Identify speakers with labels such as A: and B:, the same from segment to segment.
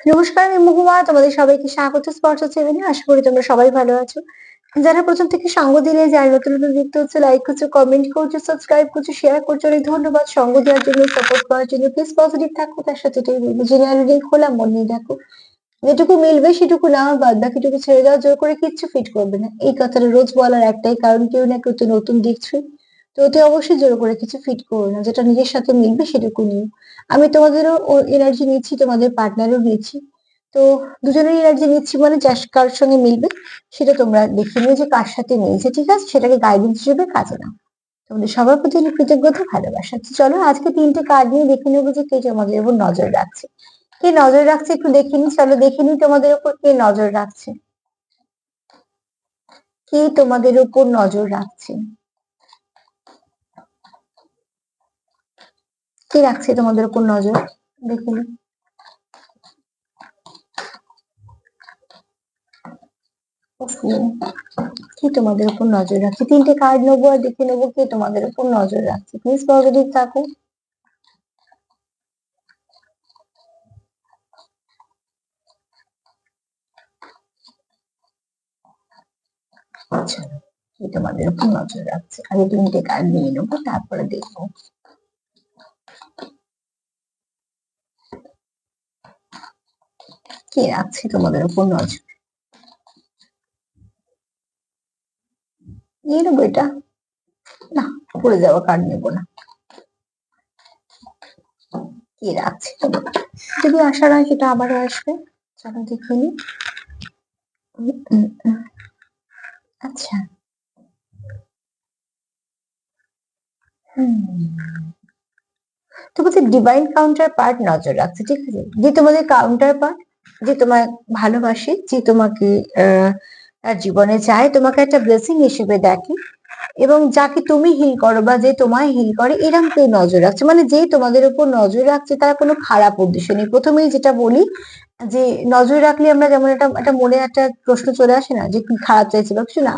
A: নমস্কার, আমি মহুয়া। তোমাদের সবাইকে স্বাগত স্পর্শ সেভেনে। আশা করি তোমরা সবাই ভালো আছো। যারা প্রথম থেকে সঙ্গ দিলে, যারা নতুন নতুন যুক্ত হচ্ছে, লাইক করছো, কমেন্ট করছো, সাবস্ক্রাইব করছো, শেয়ার করছো, অনেক ধন্যবাদ সঙ্গ দেওয়ার জন্য, সাপোর্ট করার জন্য। প্লিজ পজিটিভ থাকো, তার সাথে এটাই বলবো, জেনারেল রিডিং খোলা মন নিয়ে দেখো। যেটুকু মিলবে সেটুকু নাও, বাদ বাকিটুকু ছেড়ে দাও। জোর করে কিচ্ছু ফিট করবে না। এই কথাটা রোজ বলার একটাই কারণ, কেউ না কেউ তো নতুন দেখছো। তো অতি অবশ্যই জোর করে কিছু ফিট করো না, যেটা নিজের সাথে মিলবে সেটুকু নিও। আমি তোমাদেরও এনার্জি নিচ্ছি, তোমাদের পার্টনারও নিচ্ছি। তো দুজনের এনার্জি নিচ্ছি, মানে যার কার সঙ্গে মিলবে সেটা তোমরা দেখে নিও যে কার সাথে মিলছে, ঠিক আছে? সেটাকে গাইডেন্স হিসেবে কাজে নাও। তোমাদের সবার প্রতি আমার কৃতজ্ঞতা, ভালোবাসা। তো চলো আজকে তিনটে কার্ড নিয়ে দেখে নেবো যে কে তোমাদের উপর নজর রাখছে। কে নজর রাখছে একটু দেখে নি, চলো দেখে নি তোমাদের উপর কে নজর রাখছে। কে তোমাদের উপর নজর রাখছে? কে রাখছে তোমাদের উপর নজর? দেখে নি। কি তোমাদের উপর নজর রাখছে? তিনটে কার্ড নেবো আর দেখে নেবো কে তোমাদের উপর নজর রাখছে। প্লিজ পজিটিভ থাকো। আচ্ছা, কে তোমাদের উপর নজর রাখছে? আগে তিনটে কার্ড নিয়ে নেবো, তারপরে দেখবো কে রাখছে তোমাদের উপর নজর। নিয়ে নেবো এটা। না, পড়ে যাওয়া কার্ড নেবো না। কে রাখছে তোমার? যদি আশা হয় সেটা আবারও আসবে। চলো দেখে নি। উম, উম, উম, আচ্ছা। তো বলছে ডিভাইন কাউন্টার পার্ট নজর রাখছে, ঠিক আছে? যে তোমাদের কাউন্টার পার্ট, যে তোমার ভালোবাসে, যে তোমাকে তার জীবনে চায়, তোমাকে একটা ব্লেসিং হিসেবে দেখে, এবং যাকে তুমি হিল করো বা যে তোমায় হিল করে, এরকম কেউ নজর রাখছে। মানে যে তোমাদের উপর নজর রাখছে তার কোনো খারাপ উদ্দেশ্য নেই। প্রথমেই যেটা বলি যে নজর রাখলে আমরা যেমন একটা একটা মনে একটা প্রশ্ন চলে আসে না যে কি খারাপ চাইছে বা কিছু না।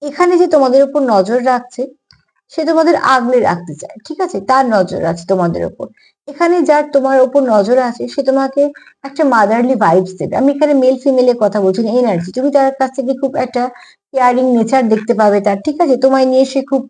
A: এখানে যে তোমাদের উপর নজর রাখছে সে তোমাদের আগলে রাখতে চায়, ঠিক আছে? তার নজর আছে তোমাদের উপর। এখানে যার তোমার উপর নজর আছে সে তোমাকে একটা মাদারলি ভাইবস দেবে। আমি এখানে মেল ফিমেলের কথা বলছি না, এনার্জি। তুমি তার কাছ থেকে খুব একটা কেয়ারিং নেচার দেখতে পাবে তার, ঠিক আছে? তোমায় নিয়ে সে খুব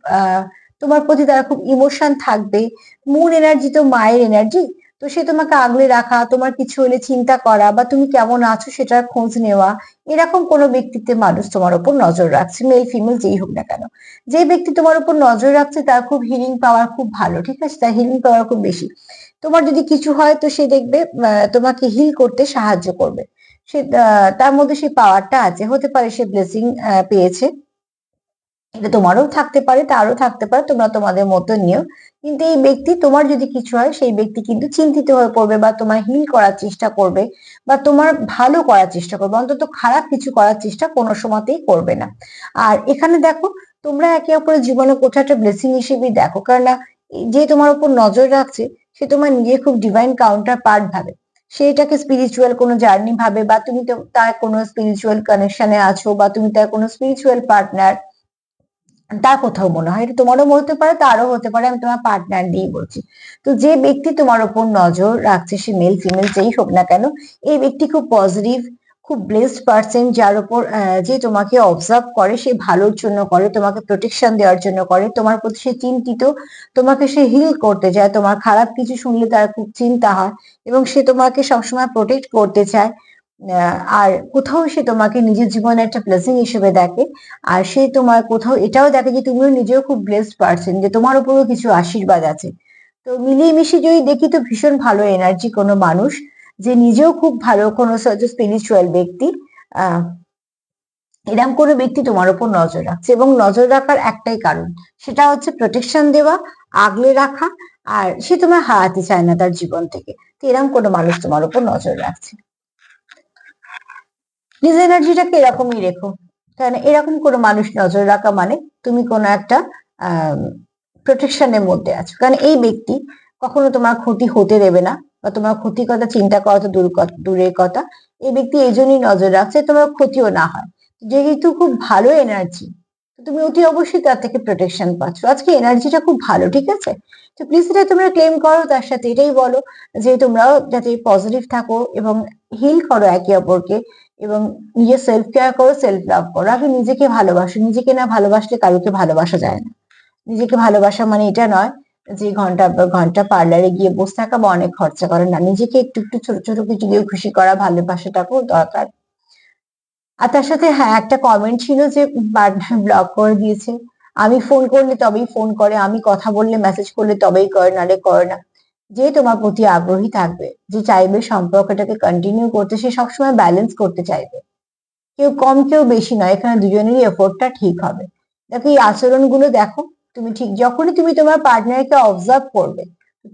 A: তোমার প্রতি তার খুব ইমোশন থাকবে। মুন এনার্জি তো মায়ের এনার্জি। তো সে তোমাকে আগলে রাখা, তোমার কিছু হলে চিন্তা করা, বা তুমি কেমন আছো সেটার খোঁজ নেওয়া, এরকম কোনো ব্যক্তিত্বে মানুষ তোমার উপর নজর রাখছে, মেল ফিমেল যেই হোক না কেন। যে ব্যক্তি তোমার উপর নজর রাখছে তার খুব হিলিং পাওয়ার খুব ভালো, ঠিক আছে? তার হিলিং পাওয়ার খুব বেশি। তোমার যদি কিছু হয় তো সে দেখবে তোমাকে হিল করতে সাহায্য করবে। সে তার মধ্যে সেই পাওয়ারটা আছে। হতে পারে সে ব্লেসিং পেয়েছে, এটা তোমারও থাকতে পারে, তারও থাকতে পারে, তোমরা তোমাদের মতো নিও। কিন্তু এই ব্যক্তি, তোমার যদি কিছু হয় সেই ব্যক্তি কিন্তু চিন্তিত হয়ে পড়বে, বা তোমার হিল করার চেষ্টা করবে, বা তোমার ভালো করার চেষ্টা করবে। অন্তত খারাপ কিছু করার চেষ্টা কোনো সময়তেই করবে না। আর এখানে দেখো, তোমরা একে অপরের জীবনে কোথাও একটা ব্লেসিং হিসেবেই দেখো, কারণ না, যে তোমার উপর নজর রাখছে সে তোমার নিজে খুব ডিভাইন কাউন্টার পার্ট ভাবে। সে এটাকে স্পিরিচুয়াল কোনো জার্নি ভাবে, বা তুমি তো তার কোনো স্পিরিচুয়াল কানেকশনে আছো, বা তুমি তার কোনো স্পিরিচুয়াল পার্টনার। তার কোথাও মনে হয়, এটা তোমারও হতে পারে, তারও হতে পারে। আমি তোমার পার্টনার দিয়ে বলছি। তো যে ব্যক্তি তোমার উপর নজর রাখছে, সে মেল ফিমেল যেই হোক না কেন, এই ব্যক্তি খুব পজিটিভ, খুব ব্লেসড পার্সন, যার উপর যে তোমাকে অবজার্ভ করে, সে ভালোর জন্য করে, তোমাকে প্রোটেকশন দেওয়ার জন্য করে, তোমার প্রতি সে চিন্তিত, তোমাকে সে হিল করতে চায়। তোমার খারাপ কিছু শুনলে তার খুব চিন্তা হয়, এবং সে তোমাকে সবসময় প্রোটেক্ট করতে চায়। আর কোথাও সে তোমাকে নিজের জীবনে একটা ব্লেসিং হিসেবে দেখে। আর সে তোমার কোথাও এটাও দেখে যে তুমিও নিজেও খুব ব্লেসড পারসন, যে তোমার উপরেও কিছু আশীর্বাদ আছে। তো মিলিয়ে মিশিয়ে যদি দেখি তো ভীষণ ভালো এনার্জি কোনো মানুষ, যে নিজেও খুব ভালো কোনো স্পিরিচুয়াল ব্যক্তি, আহ এরকম কোনো ব্যক্তি তোমার উপর নজর রাখছে, এবং নজর রাখার একটাই কারণ, সেটা হচ্ছে প্রোটেকশন দেওয়া, আগলে রাখা। আর সে তোমার হারাতে চায় না তার জীবন থেকে। তো এরকম কোনো মানুষ তোমার উপর নজর রাখছে। নিজের এনার্জিটাকে এরকমই রেখো। কারণ এরকম কোনো মানুষ নজর রাখা মানে তুমি কোনো একটা প্রোটেকশনের মধ্যে আছো। কারণ এই ব্যক্তি কখনো তোমার ক্ষতি হতে দেবে না, বা তোমার ক্ষতির কথা চিন্তা করা তো দূরের কথা। এই ব্যক্তি এই জন্যই নজর রাখছে তোমার ক্ষতিও না হয়। যেহেতু খুব ভালো এনার্জি, তুমি অতি অবশ্যই তার থেকে প্রোটেকশন পাচ্ছ। আজকে এনার্জিটা খুব ভালো, ঠিক আছে? তো প্লিজ এটা তোমরা ক্লেম করো, তার সাথে এটাই বলো যে তোমরাও যাতে পজিটিভ থাকো, এবং হিল করো একে অপরকে, এবং নিজের সেলফ কেয়ার করো, সেলফ লাভ করো। আগে নিজেকে ভালোবাসো, নিজেকে না ভালোবাসলে কারোকে ভালোবাসা যায় না। নিজেকে ভালোবাসা মানে এটা নয় যে ঘন্টা পর ঘন্টা পার্লারে গিয়ে বসে থাকা বা অনেক খরচা করা, না, নিজেকে একটু একটু ছোট ছোট কিছু দিয়ে খুশি করা, ভালোবাসাটাকেও দরকার। আর তার সাথে হ্যাঁ, একটা কমেন্ট ছিল যে পার্টনার ব্লক করে দিয়েছে, আমি ফোন করলে তবেই ফোন করে, আমি কথা বললে মেসেজ করলে তবেই করে, নালে করে না। যে তোমার প্রতি আগ্রহী থাকবে, যে চাইবে সম্পর্কটাকে কন্টিনিউ করতে, সে সবসময় ব্যালেন্স করতে চাইবে। কেউ কম কেউ বেশি নয়, এখানে দুজনেরই এফোর্টটা ঠিক হবে। দেখো এই আচরণগুলো দেখো, তুমি ঠিক যখনই তুমি তোমার পার্টনারকে অবজার্ভ করবে,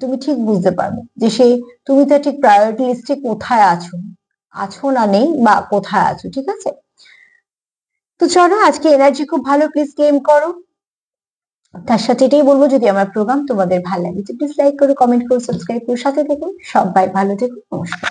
A: তুমি ঠিক বুঝতে পারবে যে সে, তুমি তার ঠিক প্রায়োরিটি লিস্টে কোথায় আছো, আছো না নেই, বা কোথায় আছো, ঠিক আছে? তো চলো, আজকে এনার্জি খুব ভালো, প্লিজ ক্লেম করো। তার সাথে এটাই বলবো, যদি আমার প্রোগ্রাম তোমাদের ভালো লাগে প্লিজ লাইক করো, কমেন্ট করো, সাবস্ক্রাইব করো, সাথে দেখো। সবাই ভালো থেকো, নমস্কার।